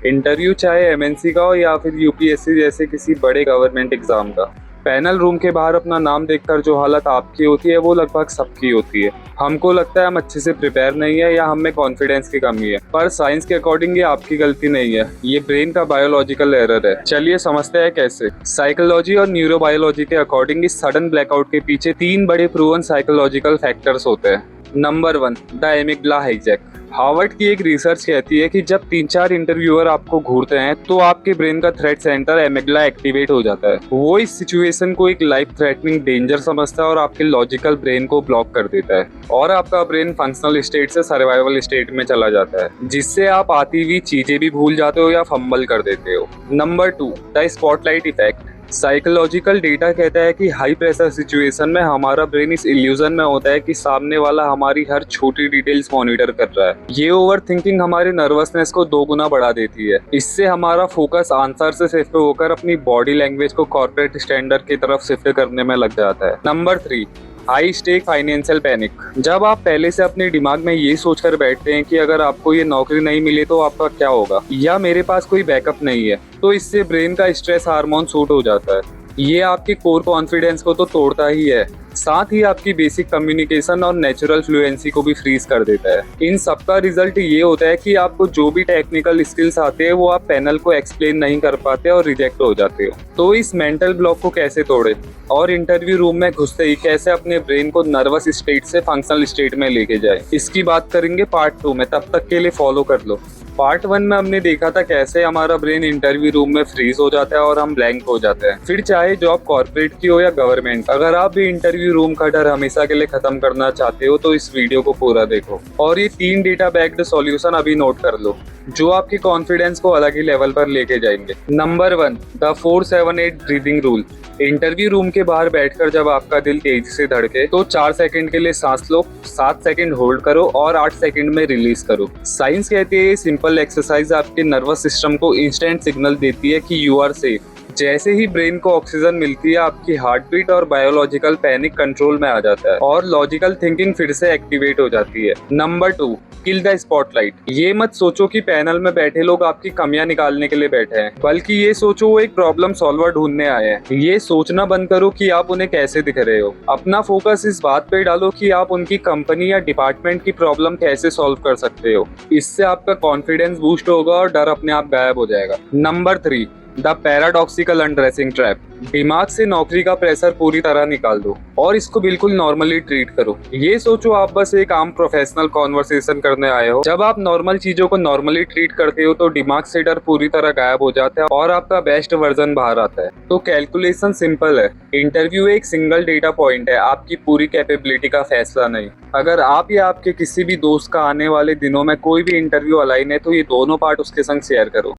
Interview चाहे MNC का हो या फिर यूपीएससी जैसे किसी बड़े गवर्नमेंट एग्जाम का। पैनल रूम के बाहर अपना नाम देखकर जो हालत आपकी होती है वो लगभग सबकी होती है। हमको लगता है हम अच्छे से प्रिपेयर नहीं है या हम में कॉन्फिडेंस की कमी है, पर साइंस के अकॉर्डिंग ये आपकी गलती नहीं है, ये ब्रेन का बायोलॉजिकल एरर है। चलिए समझते हैं कैसे। साइकोलॉजी और न्यूरोबायोलॉजी के अकॉर्डिंग इस सडन ब्लैकआउट के पीछे 3 बड़े प्रूवन साइकोलॉजिकल फैक्टर्स होते हैं। Number 1, the amygdala hijack. Harvard की एक रिसर्च कहती है कि जब 3-4 इंटरव्यूअर आपको घूरते हैं तो आपके ब्रेन का थ्रेट सेंटर एमिगडाला एक्टिवेट हो जाता है। वो इस सिचुएशन को एक लाइफ थ्रेटनिंग डेंजर समझता है और आपके लॉजिकल ब्रेन को ब्लॉक कर देता है और आपका ब्रेन फंक्शनल स्टेट से सर्वाइवल स्टेट में चला जाता है, जिससे आप आती हुई चीजें भी भूल जाते हो या फंबल कर देते हो। Number 2, the spotlight effect. Psychological data कहता है कि हाई प्रेशर सिचुएशन में हमारा ब्रेन इस इल्यूजन में होता है कि सामने वाला हमारी हर छोटी डिटेल्स मॉनिटर कर रहा है। ये ओवर थिंकिंग हमारे नर्वसनेस को 2 गुना बढ़ा देती है। इससे हमारा फोकस आंसर से शिफ्ट होकर अपनी बॉडी लैंग्वेज को कॉर्पोरेट स्टैंडर्ड की तरफ शिफ्ट करने में लग जाता है। Number 3, high stake financial panic. जब आप पहले से अपने दिमाग में ये सोचकर बैठते हैं कि अगर आपको ये नौकरी नहीं मिले तो आपका क्या होगा, या मेरे पास कोई बैकअप नहीं है, तो इससे ब्रेन का स्ट्रेस हार्मोन शूट हो जाता है। ये आपके कोर कॉन्फिडेंस को तो तोड़ता ही है, साथ ही आपकी बेसिक कम्युनिकेशन और नेचुरल फ्लुएंसी को भी फ्रीज कर देता है। इन सब का रिजल्ट ये होता है कि आपको जो भी टेक्निकल स्किल्स आते हैं वो आप पैनल को एक्सप्लेन नहीं कर पाते और रिजेक्ट हो जाते हो। तो इस मेंटल ब्लॉक को कैसे तोड़े और इंटरव्यू रूम में घुसते ही कैसे अपने ब्रेन को नर्वस स्टेट से फंक्शनल स्टेट में लेके जाए, इसकी बात करेंगे पार्ट 2 में। तब तक के लिए फॉलो कर लो। पार्ट 1 में हमने देखा था कैसे हमारा ब्रेन इंटरव्यू रूम में फ्रीज हो जाता है और हम ब्लैंक हो जाते हैं। फिर चाहे जॉब कॉर्पोरेट की हो या गवर्नमेंट, अगर आप भी इंटरव्यू रूम का डर हमेशा के लिए खत्म करना चाहते हो तो इस वीडियो को पूरा देखो और ये 3 डेटा बैक्ड सॉल्यूशन अभी नोट कर लो जो आपके कॉन्फिडेंस को अलग ही लेवल पर लेके जाएंगे। Number 1, the 4-7-8 breathing rule. Interview room के बाहर बैठकर जब आपका दिल तेजी से धड़के तो 4 सेकंड के लिए सांस लो, 7 सेकंड होल्ड करो और 8 सेकंड में रिलीज करो। साइंस कहती है ये सिंपल एक्सरसाइज आपके नर्वस सिस्टम को इंस्टेंट सिग्नल देती है कि यू आर सेफ। जैसे ही ब्रेन को ऑक्सीजन मिलती है आपकी हार्ट बीट और बायोलॉजिकल पैनिक कंट्रोल में आ जाता है और लॉजिकल थिंकिंग फिर से एक्टिवेट हो जाती है। Number 2, kill the spotlight. ये मत सोचो कि पैनल में बैठे लोग आपकी कमियां निकालने के लिए बैठे हैं, बल्कि ये सोचो वो एक प्रॉब्लम सॉल्वर ढूंढने आए हैं। ये सोचना बंद करो कि आप उन्हें कैसे दिख रहे हो। अपना फोकस इस बात पे डालो कि आप उनकी कंपनी या डिपार्टमेंट की प्रॉब्लम कैसे सॉल्व कर सकते हो। इससे आपका कॉन्फिडेंस बूस्ट होगा और डर अपने आप गायब हो जाएगा। Number 3, the paradoxical undressing trap. दिमाग से नौकरी का प्रेशर पूरी तरह निकाल दो और इसको बिल्कुल नॉर्मली ट्रीट करो। ये सोचो आप बस एक आम प्रोफेशनल कॉन्वर्सेशन करने आए हो। जब आप नॉर्मल चीजों को नॉर्मली ट्रीट करते हो तो दिमाग से डर पूरी तरह गायब हो जाता है और आपका बेस्ट वर्जन बाहर आता है। तो कैलकुलेशन सिंपल है, इंटरव्यू एक सिंगल डेटा पॉइंट है, आपकी पूरी कैपेबिलिटी का फैसला नहीं। अगर आप या आपके किसी भी दोस्त का आने वाले दिनों में कोई भी इंटरव्यू अलाइन है तो ये दोनों पार्ट उसके संग शेयर करो।